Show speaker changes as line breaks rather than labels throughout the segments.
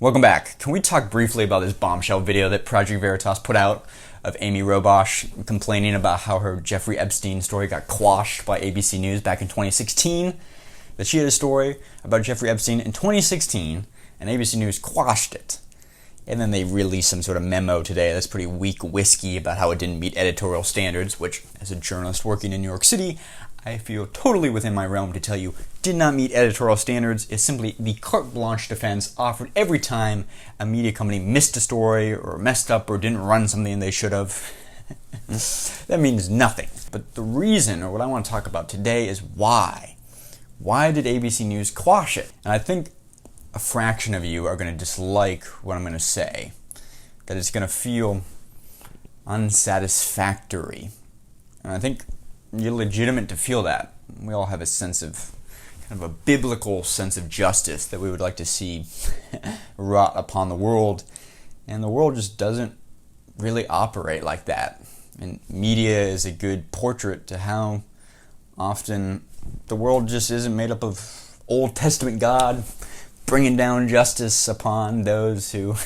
Welcome back. Can we talk briefly about this bombshell video that Project Veritas put out of Amy Robach complaining about how her Jeffrey Epstein story got quashed by ABC News back in 2016? That she had a story about Jeffrey Epstein in 2016 and ABC News quashed it. And then they released some sort of memo today that's pretty weak whiskey about how it didn't meet editorial standards, which, as a journalist working in New York City, I feel totally within my realm to tell you did not meet editorial standards. Is simply the carte blanche defense offered every time a media company missed a story or messed up or didn't run something they should have. That means nothing. But the reason, or what I want to talk about today, is why. Why did ABC News quash it? And I think a fraction of you are going to dislike what I'm going to say. That it's going to feel unsatisfactory. And I think you're legitimate to feel that. We all have a sense of, kind of a biblical sense of justice that we would like to see wrought upon the world. And the world just doesn't really operate like that. And media is a good portrait to how often the world just isn't made up of Old Testament God bringing down justice upon those who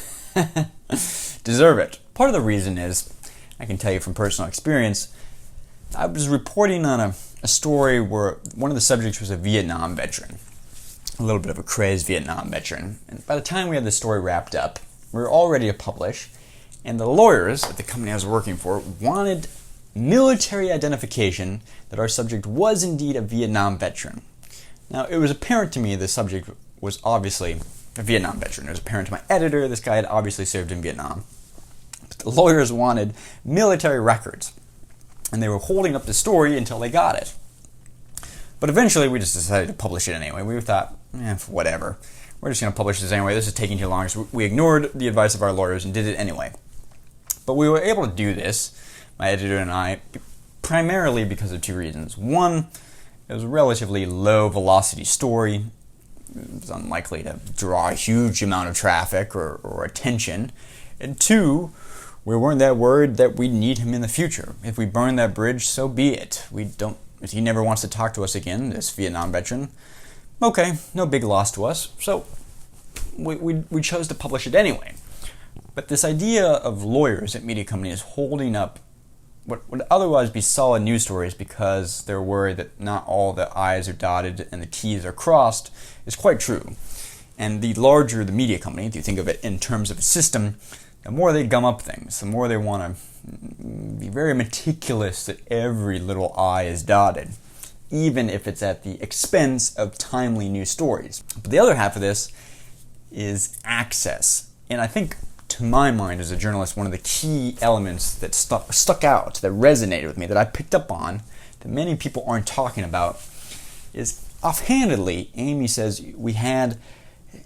deserve it. Part of the reason is, I can tell you from personal experience, I was reporting on a story where one of the subjects was a Vietnam veteran, a little bit of a crazed Vietnam veteran. And by the time we had the story wrapped up, we were all ready to publish, and the lawyers at the company I was working for wanted military identification that our subject was indeed a Vietnam veteran. Now, it was apparent to me the subject was obviously a Vietnam veteran. It was apparent to my editor this guy had obviously served in Vietnam. But the lawyers wanted military records, and they were holding up the story until they got it. But eventually we just decided to publish it anyway. We thought, whatever. We're just going to publish this anyway. This is taking too long. So we ignored the advice of our lawyers and did it anyway. But we were able to do this, my editor and I, primarily because of two reasons. One, it was a relatively low velocity story. It was unlikely to draw a huge amount of traffic or attention. And two, we weren't that worried that we'd need him in the future. If we burn that bridge, so be it. If he never wants to talk to us again, this Vietnam veteran, okay, no big loss to us. So we chose to publish it anyway. But this idea of lawyers at media companies holding up what would otherwise be solid news stories because they're worried that not all the I's are dotted and the T's are crossed is quite true. And the larger the media company, if you think of it in terms of a system, the more they gum up things, the more they want to be very meticulous that every little I is dotted, even if it's at the expense of timely news stories. But the other half of this is access. And I think, to my mind as a journalist, one of the key elements that stuck out, that resonated with me, that I picked up on, that many people aren't talking about, is offhandedly, Amy says we had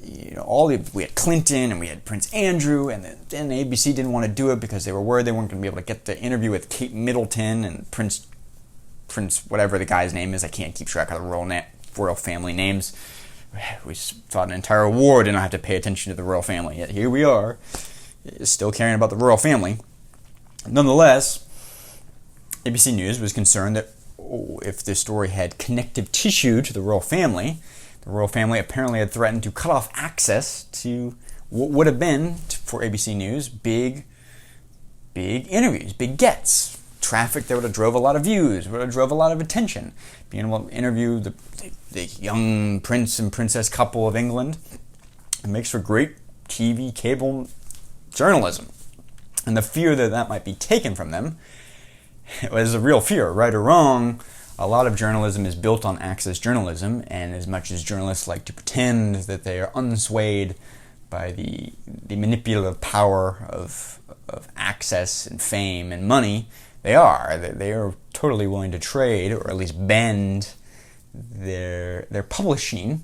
we had Clinton and we had Prince Andrew, and then ABC didn't want to do it because they were worried they weren't going to be able to get the interview with Kate Middleton and Prince whatever the guy's name is. I can't keep track of the royal family names. We fought an entire war, didn't have to pay attention to the royal family, yet here we are, still caring about the royal family. Nonetheless, ABC News was concerned that if this story had connective tissue to the royal family apparently had threatened to cut off access to what would have been, for ABC News, big interviews, big gets, traffic that would have drove a lot of views, would have drove a lot of attention. Being able to interview the young prince and princess couple of England, it makes for great TV, cable journalism. And the fear that might be taken from them was a real fear, right or wrong. A lot of journalism is built on access journalism, and as much as journalists like to pretend that they are unswayed by the manipulative power of access and fame and money, they are totally willing to trade, or at least bend their publishing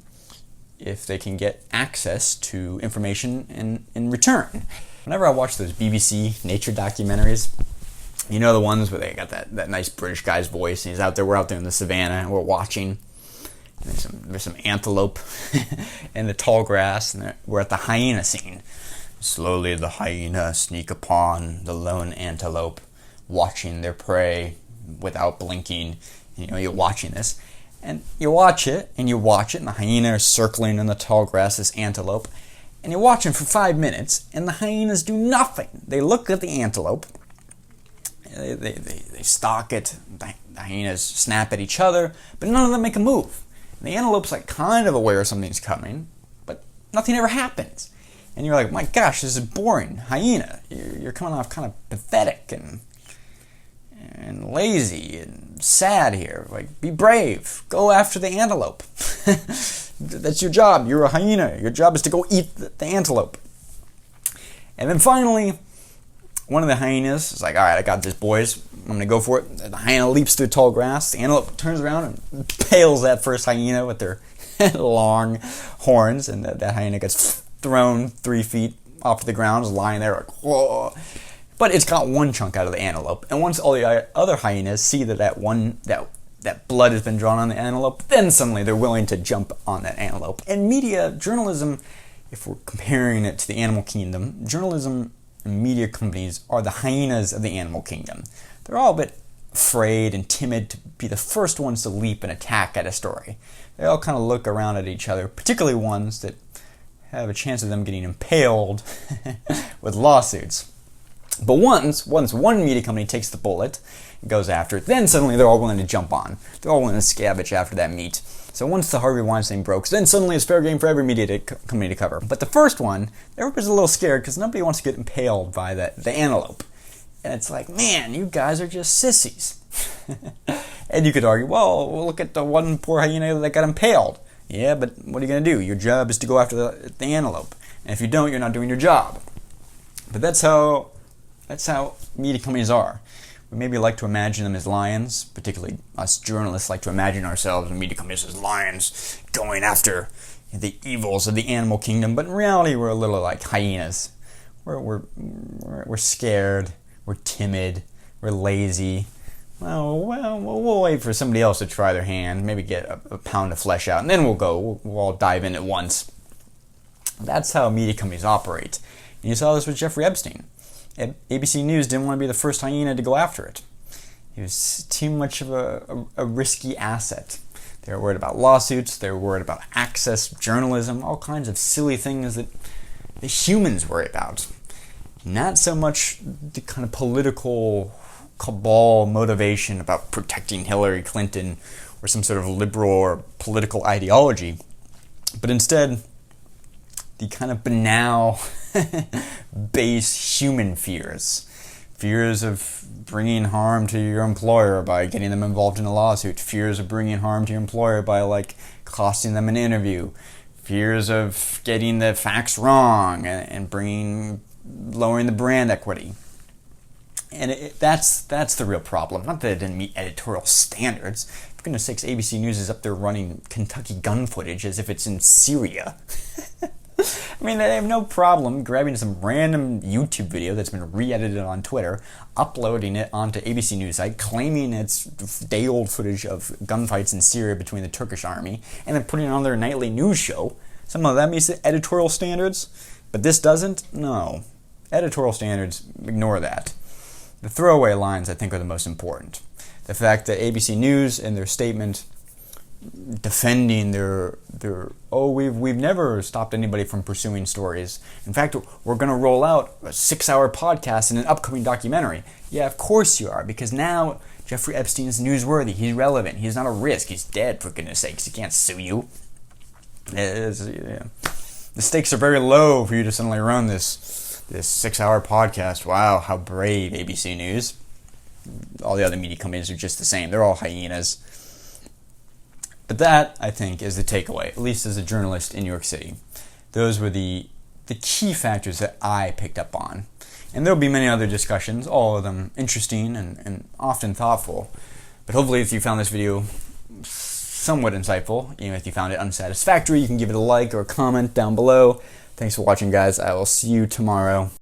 if they can get access to information in return. Whenever I watch those BBC nature documentaries, you know, the ones where they got that nice British guy's voice, and we're out there in the savannah, and we're watching, and there's some antelope in the tall grass, and we're at the hyena scene. Slowly the hyena sneak upon the lone antelope, watching their prey without blinking. You're watching this, and you watch it, and the hyena is circling in the tall grass, this antelope, And you're watching for 5 minutes, and the hyenas do nothing. They look at the antelope, they stalk it, the hyenas snap at each other, but none of them make a move. And the antelope's like kind of aware something's coming, but nothing ever happens. And you're like, my gosh, this is boring. Hyena, you're coming off kind of pathetic and lazy and sad here. Like, be brave. Go after the antelope. That's your job. You're a hyena. Your job is to go eat the antelope. And then finally, one of the hyenas is like, all right, I got this, boys. I'm going to go for it. The hyena leaps through tall grass. The antelope turns around and impales that first hyena with their long horns. And that hyena gets thrown 3 feet off the ground, is lying there like, whoa. But it's got one chunk out of the antelope. And once all the other hyenas see that blood has been drawn on the antelope, then suddenly they're willing to jump on that antelope. And media, journalism, if we're comparing it to the animal kingdom, journalism and media companies are the hyenas of the animal kingdom. They're all a bit afraid and timid to be the first ones to leap and attack at a story. They all kind of look around at each other, particularly ones that have a chance of them getting impaled with lawsuits. But once one media company takes the bullet and goes after it, then suddenly they're all willing to jump on. They're all willing to scavenge after that meat. So once the Harvey Weinstein broke, then suddenly it's fair game for every media company to cover. But the first one, everybody's a little scared because nobody wants to get impaled by the antelope. And it's like, man, you guys are just sissies. And you could argue, well, look at the one poor hyena that got impaled. Yeah, but what are you going to do? Your job is to go after the antelope. And if you don't, you're not doing your job. But that's how media companies are. We maybe like to imagine them as lions, particularly us journalists like to imagine ourselves and media companies as lions going after the evils of the animal kingdom. But in reality, we're a little like hyenas. We're scared, we're timid, we're lazy. Well, we'll wait for somebody else to try their hand, maybe get a pound of flesh out, and then we'll all dive in at once. That's how media companies operate. And you saw this with Jeffrey Epstein. ABC News didn't want to be the first hyena to go after it. He was too much of a risky asset. They were worried about lawsuits, they were worried about access, journalism, all kinds of silly things that the humans worry about. Not so much the kind of political cabal motivation about protecting Hillary Clinton or some sort of liberal or political ideology, but instead the kind of banal, base human fears. Fears of bringing harm to your employer by getting them involved in a lawsuit. Fears of bringing harm to your employer by, like, costing them an interview. Fears of getting the facts wrong and lowering the brand equity. And that's the real problem. Not that it didn't meet editorial standards. For goodness sakes, ABC News is up there running Kentucky gun footage as if it's in Syria. I mean, they have no problem grabbing some random YouTube video that's been re-edited on Twitter, uploading it onto ABC News site, claiming it's day-old footage of gunfights in Syria between the Turkish army, and then putting it on their nightly news show. Somehow that meets the editorial standards, but this doesn't? No. Editorial standards, ignore that. The throwaway lines, I think, are the most important. The fact that ABC News, in their statement defending we've never stopped anybody from pursuing stories. In fact, we're going to roll out a 6-hour podcast and an upcoming documentary. Yeah, of course you are, because now Jeffrey Epstein is newsworthy. He's relevant. He's not a risk. He's dead, for goodness sakes. He can't sue you. The stakes are very low for you to suddenly run this 6-hour podcast. Wow, how brave, ABC News. All the other media companies are just the same. They're all hyenas. But that, I think, is the takeaway, at least as a journalist in New York City. Those were the key factors that I picked up on. And there'll be many other discussions, all of them interesting and often thoughtful. But hopefully if you found this video somewhat insightful, even if you found it unsatisfactory, you can give it a like or a comment down below. Thanks for watching, guys. I will see you tomorrow.